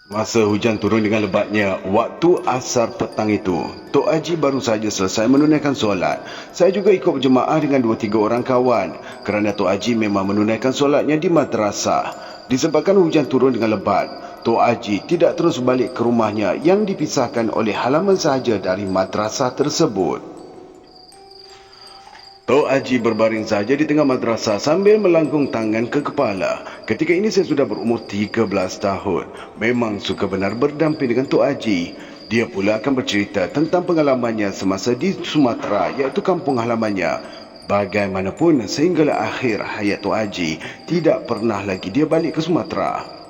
Masa hujan turun dengan lebatnya, waktu asar petang itu, Tok Haji baru saja selesai menunaikan solat. Saya juga ikut berjemaah dengan 2-3 orang kawan kerana Tok Haji memang menunaikan solatnya di madrasah. Disebabkan hujan turun dengan lebat, Tok Haji tidak terus balik ke rumahnya yang dipisahkan oleh halaman sahaja dari madrasah tersebut. Tok Haji berbaring saja di tengah madrasah sambil melangkung tangan ke kepala. Ketika ini saya sudah berumur 13 tahun. Memang suka benar berdamping dengan Tok Haji. Dia pula akan bercerita tentang pengalamannya semasa di Sumatera, iaitu kampung halamannya. Bagaimanapun, sehinggalah akhir hayat Tok Haji, tidak pernah lagi dia balik ke Sumatera.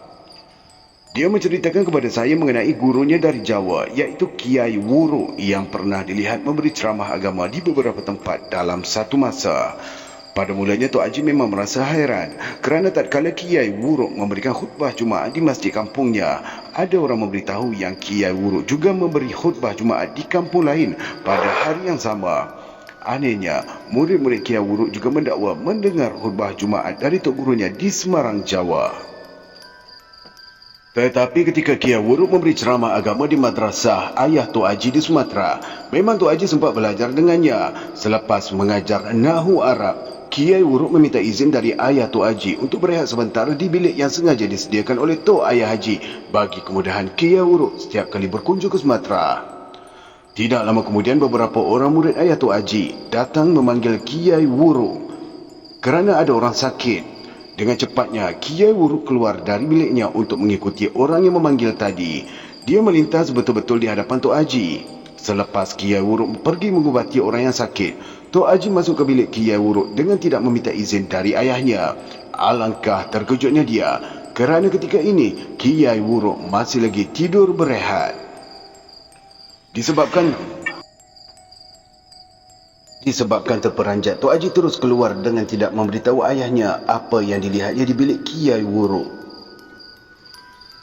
Dia menceritakan kepada saya mengenai gurunya dari Jawa, iaitu Kiai Wuruk yang pernah dilihat memberi ceramah agama di beberapa tempat dalam satu masa. Pada mulanya Tok Haji memang merasa hairan kerana tatkala Kiai Wuruk memberikan khutbah Jumaat di masjid kampungnya, ada orang memberitahu yang Kiai Wuruk juga memberi khutbah Jumaat di kampung lain pada hari yang sama. Anehnya, murid-murid Kiai Wuruk juga mendakwa mendengar khutbah Jumaat dari tok gurunya di Semarang, Jawa. Tetapi ketika Kiai Wuruk memberi ceramah agama di madrasah ayah Tok Haji di Sumatera, memang Tok Haji sempat belajar dengannya. Selepas mengajar Nahu Arab, Kiai Wuruk meminta izin dari ayah Tok Haji untuk berehat sebentar di bilik yang sengaja disediakan oleh Tok Ayah Haji bagi kemudahan Kiai Wuruk setiap kali berkunjung ke Sumatera. Tidak lama kemudian beberapa orang murid ayah Tok Haji datang memanggil Kiai Wuruk kerana ada orang sakit. Dengan cepatnya, Kiai Wuruk keluar dari biliknya untuk mengikuti orang yang memanggil tadi. Dia melintas betul-betul di hadapan Tok Haji. Selepas Kiai Wuruk pergi mengubati orang yang sakit, Tok Haji masuk ke bilik Kiai Wuruk dengan tidak meminta izin dari ayahnya. Alangkah terkejutnya dia kerana ketika ini Kiai Wuruk masih lagi tidur berehat. Disebabkan terperanjat, Tok Haji terus keluar dengan tidak memberitahu ayahnya apa yang dilihatnya di bilik Kiai Wuruk.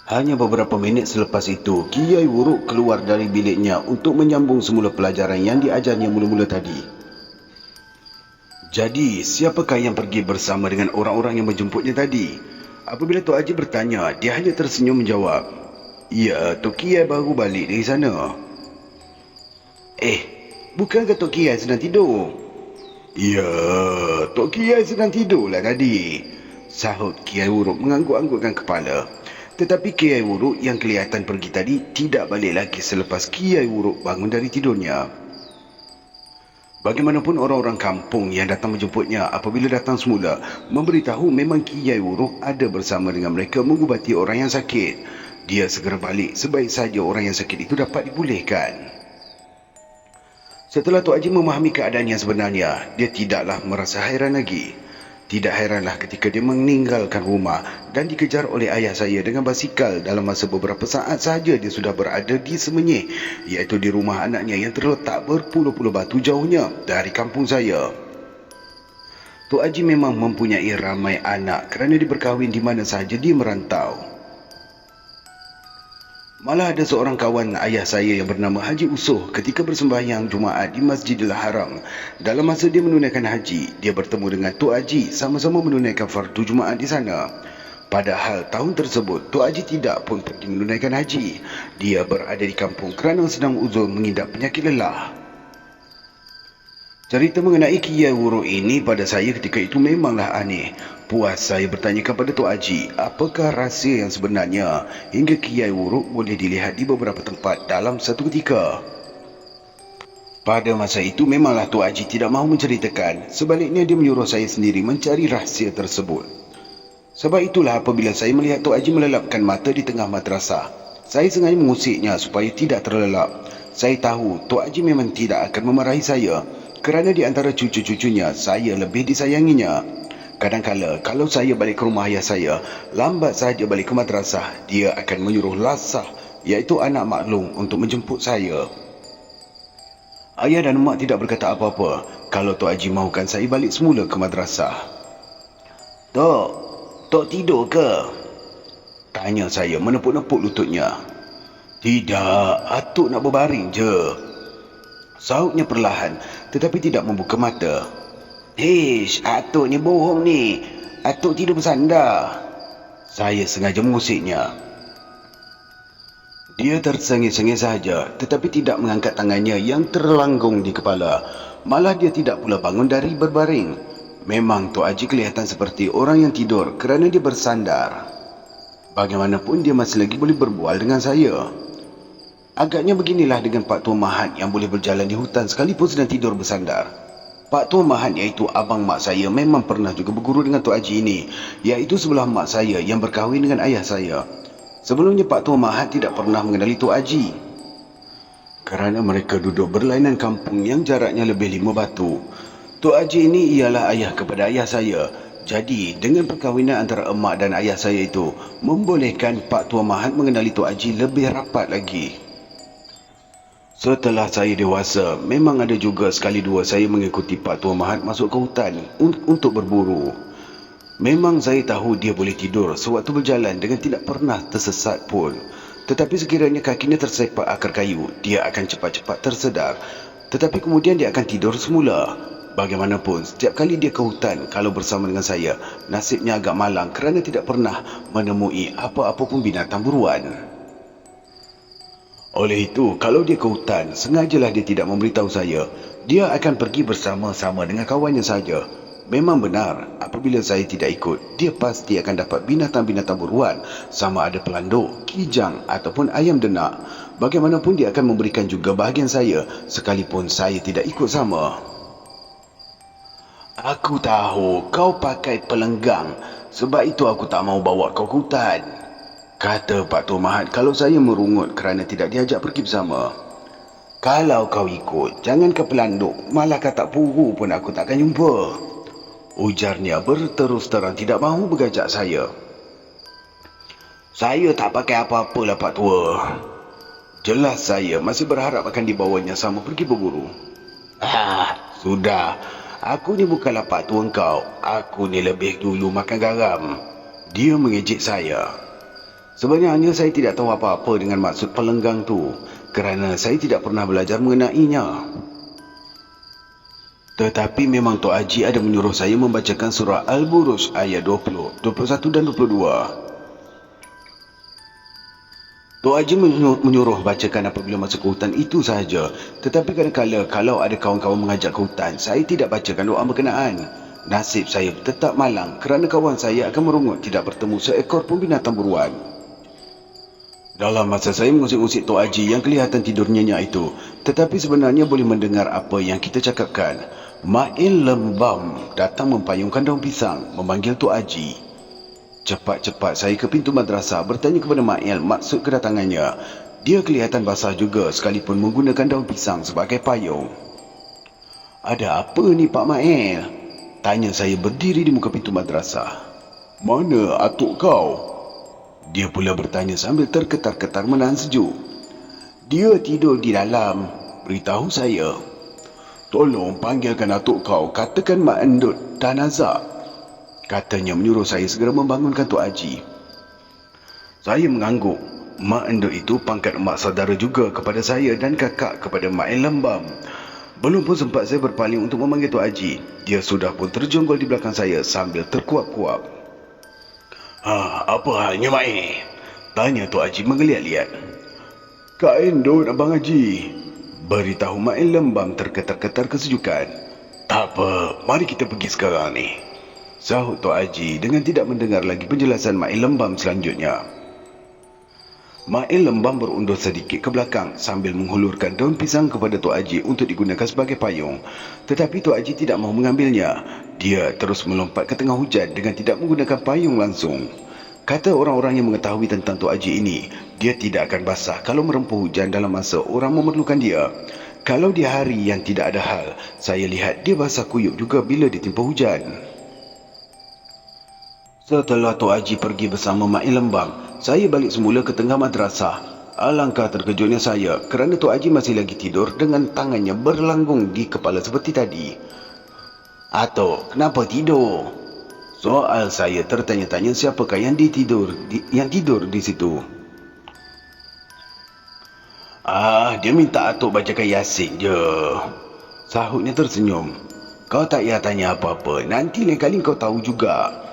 Hanya beberapa minit selepas itu, Kiai Wuruk keluar dari biliknya untuk menyambung semula pelajaran yang diajarnya mula-mula tadi. Jadi, siapakah yang pergi bersama dengan orang-orang yang menjemputnya tadi? Apabila Tok Haji bertanya, dia hanya tersenyum menjawab, "Ya, Tok Kiai baru balik dari sana." Bukankah Tok Kiai sedang tidur? Ya, Tok Kiai sedang tidurlah tadi, sahut Kiai Wuruk mengangguk-anggukkan kepala. Tetapi Kiai Wuruk yang kelihatan pergi tadi tidak balik lagi selepas Kiai Wuruk bangun dari tidurnya. Bagaimanapun orang-orang kampung yang datang menjemputnya apabila datang semula memberitahu memang Kiai Wuruk ada bersama dengan mereka mengubati orang yang sakit. Dia segera balik sebaik saja orang yang sakit itu dapat dipulihkan. Setelah Tok Haji memahami keadaan yang sebenarnya, dia tidaklah merasa hairan lagi. Tidak hairanlah ketika dia meninggalkan rumah dan dikejar oleh ayah saya dengan basikal dalam masa beberapa saat sahaja dia sudah berada di Semenyih, iaitu di rumah anaknya yang terletak berpuluh-puluh batu jauhnya dari kampung saya. Tok Haji memang mempunyai ramai anak kerana dia berkahwin di mana sahaja dia merantau. Malah ada seorang kawan ayah saya yang bernama Haji Usuh ketika bersembahyang Jumaat di Masjidil Haram. Dalam masa dia menunaikan haji, dia bertemu dengan Tok Haji sama-sama menunaikan fardu Jumaat di sana. Padahal tahun tersebut, Tok Haji tidak pun pergi menunaikan haji. Dia berada di kampung kerana sedang uzur mengidap penyakit lelah. Cerita mengenai Kiai Wuruk ini pada saya ketika itu memanglah aneh. Puas saya bertanya kepada Tok Haji, apakah rahsia yang sebenarnya hingga Kiai Wuruk boleh dilihat di beberapa tempat dalam satu ketika. Pada masa itu memanglah Tok Haji tidak mahu menceritakan. Sebaliknya dia menyuruh saya sendiri mencari rahsia tersebut. Sebab itulah apabila saya melihat Tok Haji melelapkan mata di tengah madrasah, saya sengaja mengusiknya supaya tidak terlelap. Saya tahu Tok Haji memang tidak akan memarahi saya kerana di antara cucu-cucunya saya lebih disayanginya. Kadang-kala kalau saya balik ke rumah ayah saya, lambat saja balik ke madrasah, dia akan menyuruh Lasah, iaitu anak maklum, untuk menjemput saya. Ayah dan mak tidak berkata apa-apa kalau Tok Haji mahukan saya balik semula ke madrasah. Tok, Tok tidur ke? Tanya saya menepuk-nepuk lututnya. Tidak, atuk nak berbaring je, sahutnya perlahan tetapi tidak membuka mata. Hish, atuk ni bohong ni. Atuk tidur bersandar. Saya sengaja mengusiknya. Dia tersengih-sengih sahaja, tetapi tidak mengangkat tangannya yang terlanggung di kepala. Malah dia tidak pula bangun dari berbaring. Memang Tok Haji kelihatan seperti orang yang tidur kerana dia bersandar. Bagaimanapun dia masih lagi boleh berbual dengan saya. Agaknya beginilah dengan Pak Tua Mahat yang boleh berjalan di hutan sekalipun sedang tidur bersandar. Pak Tua Mahat iaitu abang mak saya memang pernah juga berguru dengan Tok Haji ini, iaitu sebelah mak saya yang berkahwin dengan ayah saya. Sebelumnya Pak Tua Mahat tidak pernah mengenali Tok Haji. Kerana mereka duduk berlainan kampung yang jaraknya lebih 5 batu. Tok Haji ini ialah ayah kepada ayah saya. Jadi, dengan perkahwinan antara emak dan ayah saya itu, membolehkan Pak Tua Mahat mengenali Tok Haji lebih rapat lagi. Setelah saya dewasa, memang ada juga sekali dua saya mengikuti Pak Tua Mahat masuk ke hutan untuk berburu. Memang saya tahu dia boleh tidur sewaktu berjalan dengan tidak pernah tersesat pun. Tetapi sekiranya kakinya tersepak akar kayu, dia akan cepat-cepat tersedar. Tetapi kemudian dia akan tidur semula. Bagaimanapun, setiap kali dia ke hutan kalau bersama dengan saya, nasibnya agak malang kerana tidak pernah menemui apa-apa pun binatang buruan. Oleh itu, kalau dia ke hutan, sengajalah dia tidak memberitahu saya. Dia akan pergi bersama-sama dengan kawannya saja. Memang benar, apabila saya tidak ikut, dia pasti akan dapat binatang-binatang buruan, sama ada pelanduk, kijang ataupun ayam denak. Bagaimanapun dia akan memberikan juga bahagian saya, sekalipun saya tidak ikut sama. Aku tahu kau pakai pelenggang, sebab itu aku tak mau bawa kau ke hutan, kata Pak Tua Mahat kalau saya merungut kerana tidak diajak pergi bersama. Kalau kau ikut, jangan ke pelanduk, malah kata puru pun aku takkan jumpa, ujarnya berterus terang tidak mahu bergajak saya. Saya tak pakai apa-apa lah Pak Tua. Jelas saya masih berharap akan dibawanya sama pergi berburu. Sudah. Aku ni bukanlah Pak Tua kau. Aku ni lebih dulu makan garam. Dia mengejek saya. Sebenarnya saya tidak tahu apa-apa dengan maksud pelenggang tu, kerana saya tidak pernah belajar mengenainya. Tetapi memang Tok Haji ada menyuruh saya membacakan surah Al-Buruj ayat 20, 21 dan 22. Tok Haji menyuruh bacakan apabila masuk ke hutan itu sahaja. Tetapi kadang-kadang kalau ada kawan-kawan mengajak ke hutan, saya tidak bacakan doa berkenaan. Nasib saya tetap malang kerana kawan saya akan merungut tidak bertemu seekor pun binatang buruan. Dalam masa saya mengusik-usik Tok Haji yang kelihatan tidur nyenyak itu, tetapi sebenarnya boleh mendengar apa yang kita cakapkan. Ma'il Lembam datang mempayungkan daun pisang, memanggil Tok Haji. Cepat-cepat saya ke pintu madrasah bertanya kepada Ma'il maksud kedatangannya. Dia kelihatan basah juga sekalipun menggunakan daun pisang sebagai payung. Ada apa ni Pak Ma'il? Tanya saya berdiri di muka pintu madrasah. Mana atuk kau? Dia pula bertanya sambil terketar-ketar menahan sejuk. Dia tidur di dalam, beritahu saya. Tolong panggilkan atuk kau, katakan Mak Endut dan Azab, katanya menyuruh saya segera membangunkan Tok Haji. Saya mengangguk. Mak Endut itu pangkat emak saudara juga kepada saya dan kakak kepada Ma'il Lembam. Belum pun sempat saya berpaling untuk memanggil Tok Haji, dia sudah pun terjonggol di belakang saya sambil terkuap-kuap. Apa halnya Ma'il? Tanya Tok Haji menggeliat-liat. Kak Endut, Abang Haji, beritahu Ma'il Lembam terketar-ketar kesejukan. Tak apa, mari kita pergi sekarang ni, sahut Tok Haji dengan tidak mendengar lagi penjelasan Ma'il Lembam selanjutnya. Ma'il Lembam berundur sedikit ke belakang sambil menghulurkan daun pisang kepada Tok Haji untuk digunakan sebagai payung. Tetapi Tok Haji tidak mahu mengambilnya. Dia terus melompat ke tengah hujan dengan tidak menggunakan payung langsung. Kata orang-orang yang mengetahui tentang Tok Haji ini, dia tidak akan basah kalau merempuh hujan dalam masa orang memerlukan dia. Kalau di hari yang tidak ada hal, saya lihat dia basah kuyup juga bila ditimpa hujan. Setelah Tok Haji pergi bersama Ma'il Lembam, saya balik semula ke tengah madrasah. Alangkah terkejutnya saya kerana Tok Haji masih lagi tidur dengan tangannya berlanggung di kepala seperti tadi. Atok, kenapa tidur? Soal saya tertanya-tanya siapakah yang tidur di situ. Dia minta Atok bacakan Yasin je, sahutnya tersenyum. Kau tak payah tanya apa-apa, nanti lain kali kau tahu juga.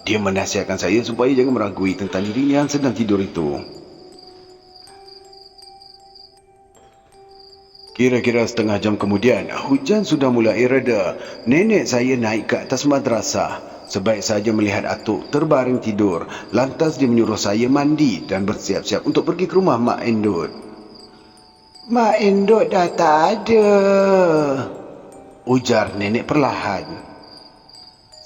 Dia menasihatkan saya supaya jangan meragui tentang dirinya yang sedang tidur itu. Kira-kira setengah jam kemudian, hujan sudah mulai reda. Nenek saya naik ke atas madrasah. Sebaik saja melihat atuk terbaring tidur, lantas dia menyuruh saya mandi dan bersiap-siap untuk pergi ke rumah Mak Endut. Mak Endut dah tak ada, ujar nenek perlahan.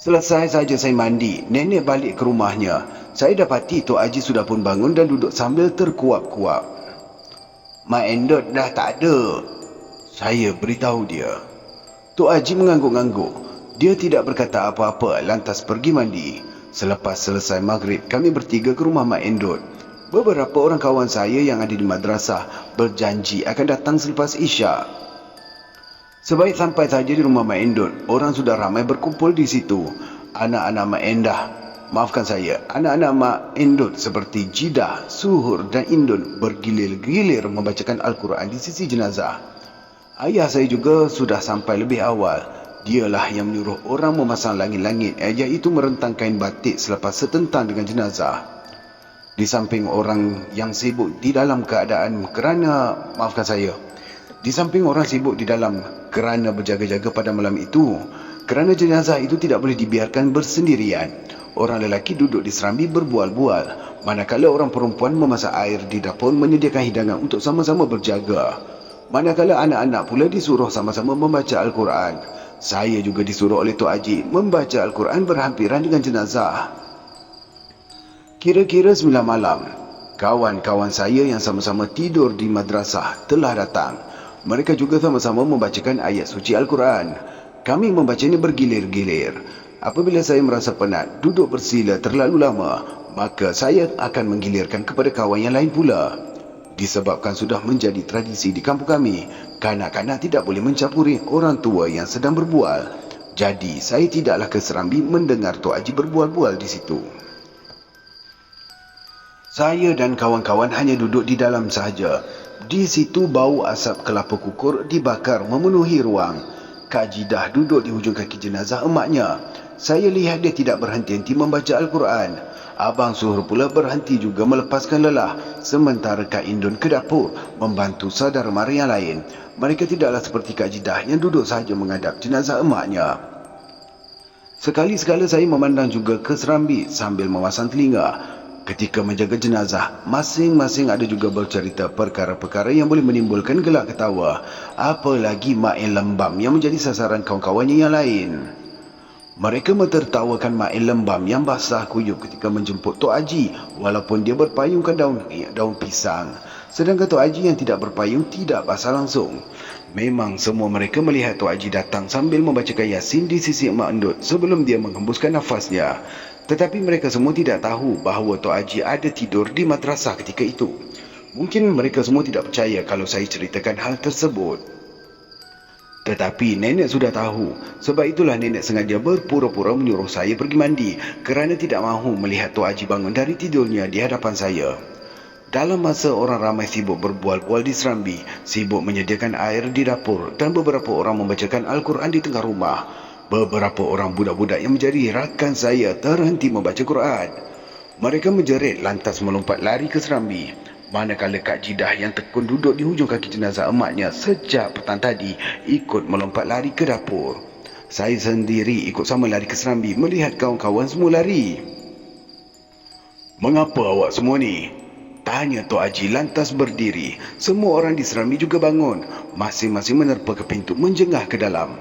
Selesai saja saya mandi, nenek balik ke rumahnya. Saya dapati Tok Haji sudah pun bangun dan duduk sambil terkuap-kuap. Mak Endut dah tak ada, saya beritahu dia. Tok Haji mengangguk-angguk. Dia tidak berkata apa-apa lantas pergi mandi. Selepas selesai maghrib, kami bertiga ke rumah Mak Endut. Beberapa orang kawan saya yang ada di madrasah berjanji akan datang selepas Isyak. Sebaik sampai saja di rumah Mak Endut, orang sudah ramai berkumpul di situ. Anak-anak Mak Endah, maafkan saya, anak-anak Mak Endut seperti Jidah, Suhur dan Indun bergilir-gilir membacakan Al-Quran di sisi jenazah. Ayah saya juga sudah sampai lebih awal. Dialah yang menyuruh orang memasang langit-langit, iaitu merentang kain batik selepas setentang dengan jenazah. Di samping orang yang sibuk di dalam kerana berjaga-jaga pada malam itu, kerana jenazah itu tidak boleh dibiarkan bersendirian. Orang lelaki duduk di serambi berbual-bual, manakala orang perempuan memasak air di dapur menyediakan hidangan untuk sama-sama berjaga. Manakala anak-anak pula disuruh sama-sama membaca Al-Quran. Saya juga disuruh oleh Tok Haji membaca Al-Quran berhampiran dengan jenazah. Kira-kira 9 malam, kawan-kawan saya yang sama-sama tidur di madrasah telah datang. Mereka juga sama-sama membacakan ayat suci Al-Quran. Kami membacanya bergilir-gilir. Apabila saya merasa penat, duduk bersila terlalu lama, maka saya akan menggilirkan kepada kawan yang lain pula. Disebabkan sudah menjadi tradisi di kampung kami, kanak-kanak tidak boleh mencampuri orang tua yang sedang berbual. Jadi, saya tidaklah ke serambi mendengar Tok Haji berbual-bual di situ. Saya dan kawan-kawan hanya duduk di dalam sahaja. Di situ bau asap kelapa kukur dibakar memenuhi ruang. Kak Jidah duduk di hujung kaki jenazah emaknya. Saya lihat dia tidak berhenti-henti membaca Al-Quran. Abang Suhur pula berhenti juga melepaskan lelah, sementara Kak Indun ke dapur membantu saudara mara yang lain. Mereka tidaklah seperti Kak Jidah yang duduk sahaja menghadap jenazah emaknya. Sekali-sekala saya memandang juga ke serambi sambil memasang telinga. Ketika menjaga jenazah, masing-masing ada juga bercerita perkara-perkara yang boleh menimbulkan gelak ketawa. Apalagi Mak En Lembam yang menjadi sasaran kawan-kawannya yang lain. Mereka mentertawakan Mak En Lembam yang basah kuyup ketika menjemput Tok Haji, walaupun dia berpayungkan daun pisang. Sedangkan Tok Haji yang tidak berpayung tidak basah langsung. Memang semua mereka melihat Tok Haji datang sambil membacakan Yasin di sisi Mak Endut sebelum dia menghembuskan nafasnya. Tetapi mereka semua tidak tahu bahawa Tok Haji ada tidur di madrasah ketika itu. Mungkin mereka semua tidak percaya kalau saya ceritakan hal tersebut. Tetapi nenek sudah tahu. Sebab itulah nenek sengaja berpura-pura menyuruh saya pergi mandi kerana tidak mahu melihat Tok Haji bangun dari tidurnya di hadapan saya. Dalam masa orang ramai sibuk berbual-bual di serambi, sibuk menyediakan air di dapur dan beberapa orang membacakan Al-Quran di tengah rumah, beberapa orang budak-budak yang menjadi rakan saya terhenti membaca Quran. Mereka menjerit lantas melompat lari ke serambi. Manakala Kak Jidah yang tekun duduk di hujung kaki jenazah emaknya sejak petang tadi ikut melompat lari ke dapur. Saya sendiri ikut sama lari ke serambi melihat kawan-kawan semua lari. "Mengapa awak semua ni?" tanya Tok Haji lantas berdiri. Semua orang di serambi juga bangun. Masing-masing menerpa ke pintu menjengah ke dalam.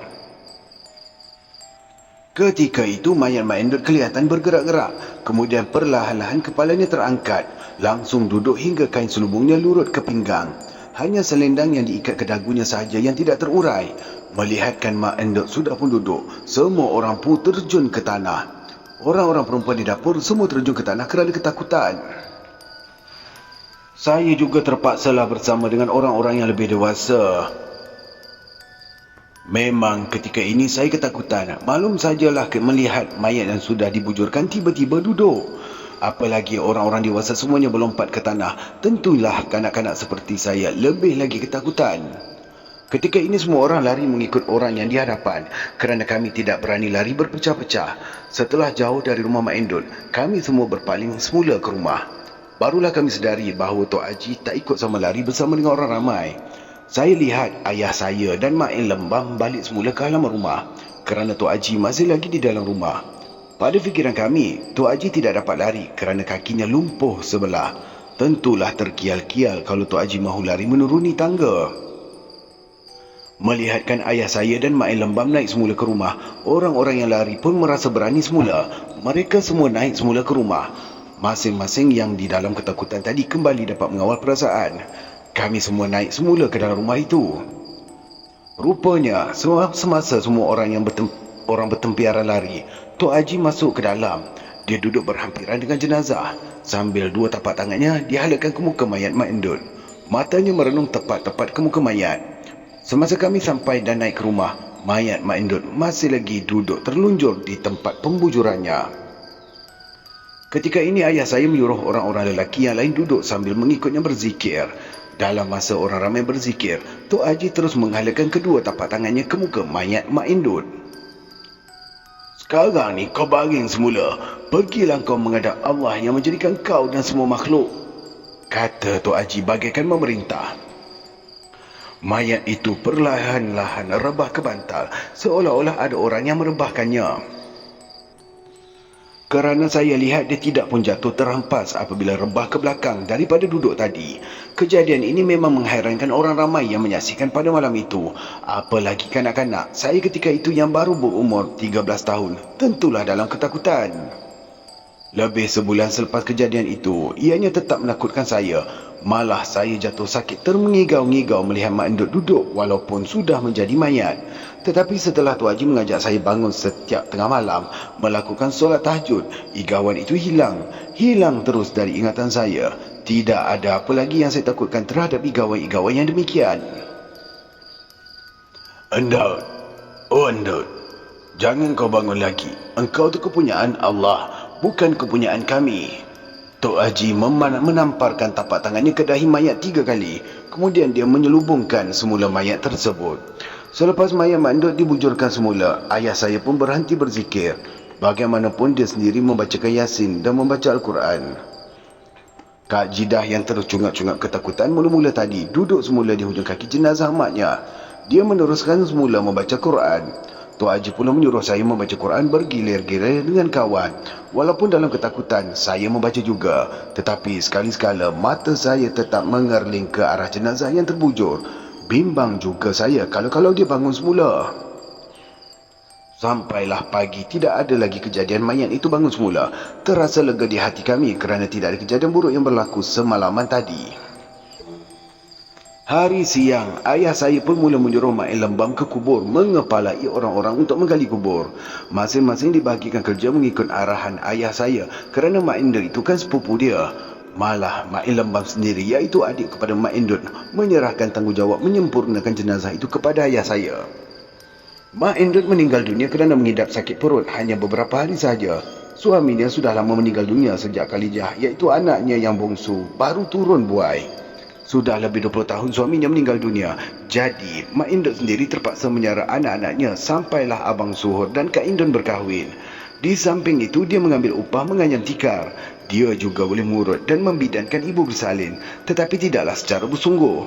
Ketika itu mayat Mak Endut kelihatan bergerak-gerak. Kemudian perlahan-lahan kepalanya terangkat. Langsung duduk hingga kain selubungnya lurut ke pinggang. Hanya selendang yang diikat ke dagunya sahaja yang tidak terurai. Melihatkan Mak Endut sudah pun duduk, semua orang pun terjun ke tanah. Orang-orang perempuan di dapur semua terjun ke tanah kerana ketakutan. Saya juga terpaksalah bersama dengan orang-orang yang lebih dewasa. Memang ketika ini saya ketakutan. Malum sajalah melihat mayat yang sudah dibujurkan tiba-tiba duduk. Apalagi orang-orang dewasa semuanya melompat ke tanah. Tentulah kanak-kanak seperti saya lebih lagi ketakutan. Ketika ini semua orang lari mengikut orang yang di hadapan kerana kami tidak berani lari berpecah-pecah. Setelah jauh dari rumah Mak Endut, kami semua berpaling semula ke rumah. Barulah kami sedari bahawa Tok Haji tak ikut sama lari bersama dengan orang ramai. Saya lihat ayah saya dan Mak Eng Lembam balik semula ke halaman rumah kerana Tok Haji masih lagi di dalam rumah. Pada fikiran kami, Tok Haji tidak dapat lari kerana kakinya lumpuh sebelah. Tentulah terkial-kial kalau Tok Haji mahu lari menuruni tangga. Melihatkan ayah saya dan Mak Eng Lembam naik semula ke rumah, orang-orang yang lari pun merasa berani semula. Mereka semua naik semula ke rumah. Masing-masing yang di dalam ketakutan tadi kembali dapat mengawal perasaan. Kami semua naik semula ke dalam rumah itu. Rupanya, semasa semua orang bertempiaran lari, Tok Haji masuk ke dalam. Dia duduk berhampiran dengan jenazah. Sambil dua tapak tangannya dihalatkan ke muka mayat Mak Endut. Matanya merenung tepat-tepat ke muka mayat. Semasa kami sampai dan naik ke rumah, mayat Mak Endut masih lagi duduk terlunjur di tempat pembujurannya. Ketika ini ayah saya menyuruh orang-orang lelaki yang lain duduk sambil mengikutnya berzikir. Dalam masa orang ramai berzikir, Tok Haji terus menghalatkan kedua tapak tangannya ke muka mayat Mak Endut. Sekarang ni kau baring semula. Pergilah kau menghadap Allah yang menjadikan kau dan semua makhluk, kata Tok Haji bagaikan memerintah. Mayat itu perlahan-lahan rebah ke bantal, seolah-olah ada orang yang merebahkannya. Kerana saya lihat dia tidak pun jatuh terhempas apabila rebah ke belakang daripada duduk tadi. Kejadian ini memang menghairankan orang ramai yang menyaksikan pada malam itu. Apalagi kanak-kanak, saya ketika itu yang baru berumur 13 tahun, tentulah dalam ketakutan. Lebih sebulan selepas kejadian itu, ianya tetap menakutkan saya. Malah saya jatuh sakit termengigau-ngigau melihat Mak Endut duduk walaupun sudah menjadi mayat. Tetapi setelah Tok Haji mengajak saya bangun setiap tengah malam melakukan solat tahajud, igauan itu hilang. Hilang terus dari ingatan saya. Tidak ada apa lagi yang saya takutkan terhadap igauan-igauan yang demikian. Endut, oh Endut, jangan kau bangun lagi. Engkau itu kepunyaan Allah, bukan kepunyaan kami. Tok Haji menamparkan tapak tangannya ke dahi mayat 3 kali. Kemudian dia menyelubungkan semula mayat tersebut. Selepas mayat Mak Endut dibujurkan semula, ayah saya pun berhenti berzikir. Bagaimanapun dia sendiri membacakan Yasin dan membaca Al-Quran. Kak Jidah yang terus cungap-cungap ketakutan mula-mula tadi duduk semula di hujung kaki jenazah maknya. Dia meneruskan semula membaca Quran. Tok Haji pula menyuruh saya membaca Quran bergilir-gilir dengan kawan. Walaupun dalam ketakutan, saya membaca juga. Tetapi sekali-sekala mata saya tetap mengerling ke arah jenazah yang terbujur. Bimbang juga saya kalau dia bangun semula. Sampailah pagi, tidak ada lagi kejadian mayat itu bangun semula. Terasa lega di hati kami kerana tidak ada kejadian buruk yang berlaku semalaman tadi. Hari siang, ayah saya pun mula menyuruh Mak Eng Lembam ke kubur mengepalai orang-orang untuk menggali kubur. Masing-masing dibahagikan kerja mengikut arahan ayah saya kerana Mak Endut itu kan sepupu dia. Malah Mak Eng Lembam sendiri, iaitu adik kepada Mak Endut, menyerahkan tanggungjawab menyempurnakan jenazah itu kepada ayah saya. Mak Endut meninggal dunia kerana mengidap sakit perut hanya beberapa hari sahaja. Suaminya sudah lama meninggal dunia sejak Khalijah, iaitu anaknya yang bongsu, baru turun buai. Sudah lebih 20 tahun suaminya meninggal dunia. Jadi, Mak Endut sendiri terpaksa menyara anak-anaknya sampailah Abang Suhur dan Kak Indun berkahwin. Di samping itu, dia mengambil upah menganyam tikar. Dia juga boleh mengurut dan membidankan ibu bersalin, tetapi tidaklah secara bersungguh.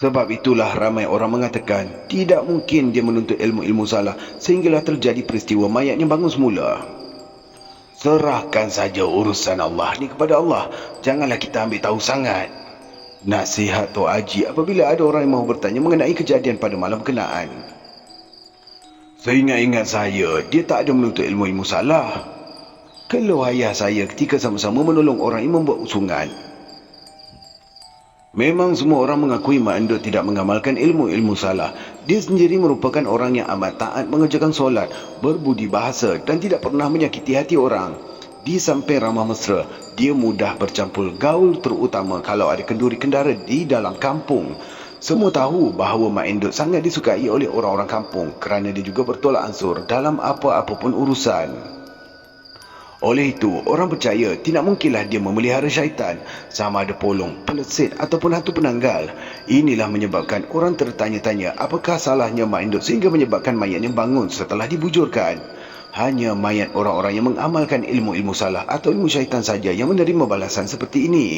Sebab itulah ramai orang mengatakan, tidak mungkin dia menuntut ilmu-ilmu salah sehinggalah terjadi peristiwa mayatnya bangun semula. Serahkan saja urusan Allah ni kepada Allah. Janganlah kita ambil tahu sangat. Nasihat Tok Haji apabila ada orang yang mahu bertanya mengenai kejadian pada malam berkenaan. Seingat-ingat saya, dia tak ada menuntut ilmu-ilmu salah. Keluh ayah saya ketika sama-sama menolong orang yang membuat usungan. Memang semua orang mengakui Mak Endut tidak mengamalkan ilmu-ilmu salah. Dia sendiri merupakan orang yang amat taat mengerjakan solat, berbudi bahasa dan tidak pernah menyakiti hati orang. Di samping ramah mesra, dia mudah bercampur gaul terutama kalau ada kenduri kendara di dalam kampung. Semua tahu bahawa Mak Endut sangat disukai oleh orang-orang kampung kerana dia juga bertolak ansur dalam apa-apa pun urusan. Oleh itu, orang percaya tidak mungkinlah dia memelihara syaitan, sama ada polong, pelesit ataupun hantu penanggal. Inilah menyebabkan orang tertanya-tanya apakah salahnya Mak Endut sehingga menyebabkan mayatnya bangun setelah dibujurkan. Hanya mayat orang-orang yang mengamalkan ilmu-ilmu salah atau ilmu syaitan saja yang menerima balasan seperti ini.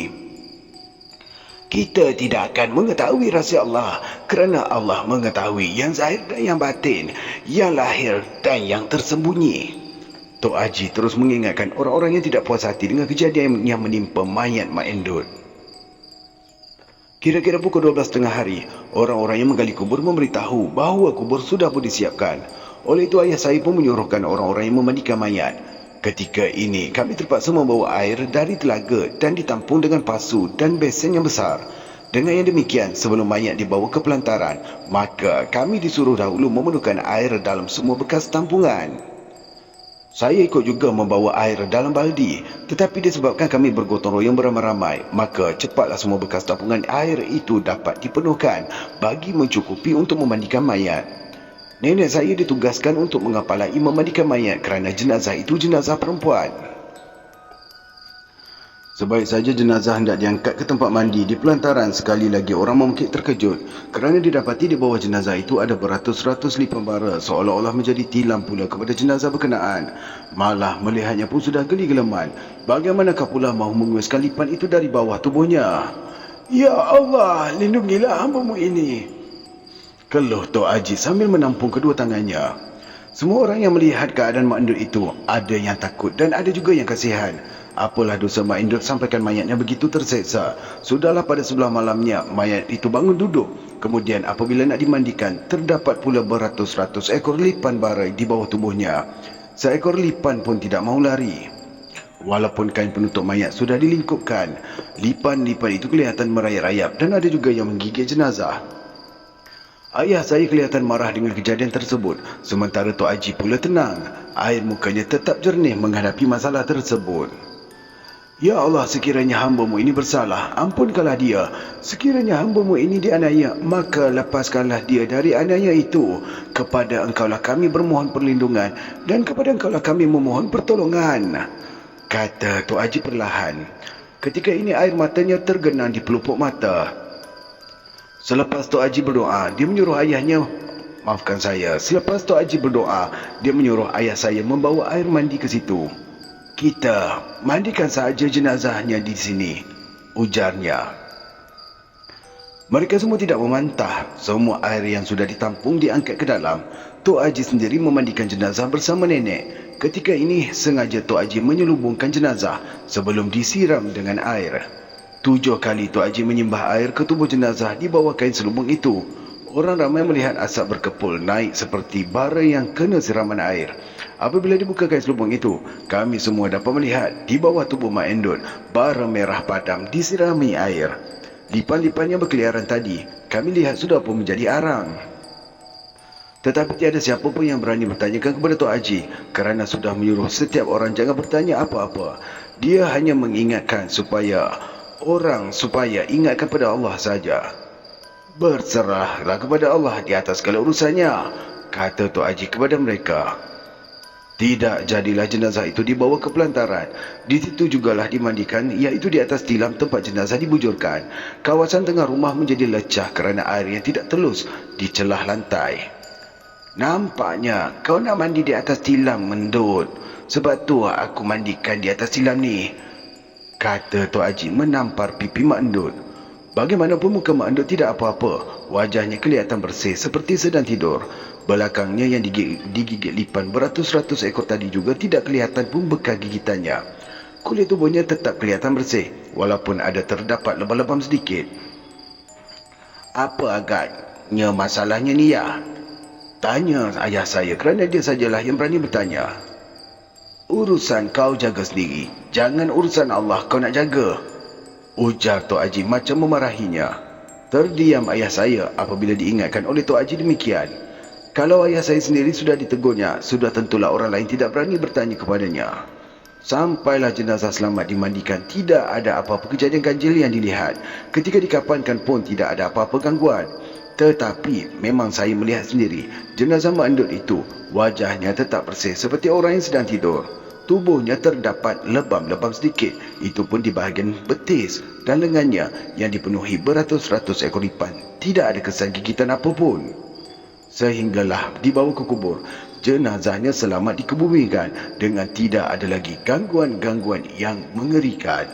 Kita tidak akan mengetahui rahsia Allah kerana Allah mengetahui yang zahir dan yang batin, yang lahir dan yang tersembunyi. Tok Haji terus mengingatkan orang-orang yang tidak puas hati dengan kejadian yang menimpa mayat Mak Endut. Kira-kira pukul 12 tengah hari, orang-orang yang menggali kubur memberitahu bahawa kubur sudah pun disiapkan. Oleh itu ayah saya pun menyuruhkan orang-orang yang memandikan mayat. Ketika ini kami terpaksa membawa air dari telaga dan ditampung dengan pasu dan besen yang besar. Dengan yang demikian, sebelum mayat dibawa ke pelantaran, maka kami disuruh dahulu memerlukan air dalam semua bekas tampungan. Saya ikut juga membawa air dalam baldi, tetapi disebabkan kami bergotong royong beramai-ramai, maka cepatlah semua bekas tampungan air itu dapat dipenuhkan bagi mencukupi untuk memandikan mayat. Nenek saya ditugaskan untuk mengapalai memandikan mayat kerana jenazah itu jenazah perempuan. Sebaik saja jenazah hendak diangkat ke tempat mandi di pelantaran, sekali lagi orang memekik terkejut kerana didapati di bawah jenazah itu ada beratus-ratus lipan bara, seolah-olah menjadi tilam pula kepada jenazah berkenaan. Malah melihatnya pun sudah geli geleman. Bagaimanakah pula mahu menguaskan lipan itu dari bawah tubuhnya? Ya Allah, lindungilah hamba-Mu ini, keluh Tok Haji sambil menampung kedua tangannya. Semua orang yang melihat keadaan Mak Endut itu, ada yang takut dan ada juga yang kasihan. Apalah dosa Mak Endut sampaikan mayatnya begitu terseksa. Sudahlah pada sebelah malamnya, mayat itu bangun duduk. Kemudian apabila nak dimandikan, terdapat pula beratus-ratus ekor lipan barai di bawah tubuhnya. Seekor lipan pun tidak mahu lari. Walaupun kain penutup mayat sudah dilingkupkan, lipan-lipan itu kelihatan merayap-rayap dan ada juga yang menggigit jenazah. Ayah saya kelihatan marah dengan kejadian tersebut, sementara Tok Haji pula tenang. Air mukanya tetap jernih menghadapi masalah tersebut. Ya Allah, sekiranya hamba-Mu ini bersalah, ampunkanlah dia. Sekiranya hamba-Mu ini dianiaya, maka lepaskanlah dia dari aniaya itu. Kepada Engkaulah kami bermohon perlindungan dan kepada Engkaulah kami memohon pertolongan, kata Tok Haji perlahan. Ketika ini air matanya tergenang di pelupuk mata. Selepas Tok Haji berdoa, dia menyuruh ayahnya, Selepas Tok Haji berdoa, dia menyuruh ayah saya membawa air mandi ke situ. Kita mandikan sahaja jenazahnya di sini, ujarnya. Mereka semua tidak memantah. Semua air yang sudah ditampung diangkat ke dalam. Tok Haji sendiri memandikan jenazah bersama nenek. Ketika ini sengaja Tok Haji menyelubungkan jenazah sebelum disiram dengan air. 7 kali Tok Haji menyimbah air ke tubuh jenazah di bawah kain selubung itu. Orang ramai melihat asap berkepul naik seperti bara yang kena siraman air. Apabila dibuka kain selubung itu, kami semua dapat melihat di bawah tubuh Mak Endut bara merah padam disirami air. Lipan-lipan yang berkeliaran tadi, kami lihat sudah pun menjadi arang. Tetapi tiada siapa pun yang berani bertanyakan kepada Tok Haji kerana sudah menyuruh setiap orang jangan bertanya apa-apa. Dia hanya mengingatkan supaya ingat kepada Allah saja. Berserahlah kepada Allah di atas segala urusannya, kata Tok Haji kepada mereka. Tidak jadilah jenazah itu dibawa ke pelantaran. Di situ jugalah dimandikan, iaitu di atas tilam tempat jenazah dibujurkan. Kawasan tengah rumah menjadi lecah kerana air yang tidak telus di celah lantai. Nampaknya kau nak mandi di atas tilam, Endut. Sebab tu aku mandikan di atas tilam ni, kata Tok Haji menampar pipi Mak Endut. Bagaimanapun muka Mak Endut tidak apa-apa. Wajahnya kelihatan bersih seperti sedang tidur. Belakangnya yang digigit lipan beratus-ratus ekor tadi juga tidak kelihatan pun bekas gigitannya. Kulit tubuhnya tetap kelihatan bersih, walaupun ada terdapat lebam-lebam sedikit. Apa agaknya masalahnya ni ya? Tanya ayah saya kerana dia sajalah yang berani bertanya. Urusan kau jaga sendiri. Jangan urusan Allah kau nak jaga, ujar Tok Haji macam memarahinya. Terdiam ayah saya apabila diingatkan oleh Tok Haji demikian. Kalau ayah saya sendiri sudah ditegurnya, sudah tentulah orang lain tidak berani bertanya kepadanya. Sampailah jenazah selamat dimandikan, tidak ada apa-apa kejadian ganjil yang dilihat. Ketika dikafankan pun tidak ada apa-apa gangguan. Tetapi memang saya melihat sendiri, jenazah Mak Endut itu, wajahnya tetap bersih seperti orang yang sedang tidur. Tubuhnya terdapat lebam-lebam sedikit, itu pun di bahagian betis dan lengannya yang dipenuhi beratus-ratus ekor lipan. Tidak ada kesan gigitan apapun. Sehinggalah dibawa ke kubur, jenazahnya selamat dikebumikan dengan tidak ada lagi gangguan-gangguan yang mengerikan.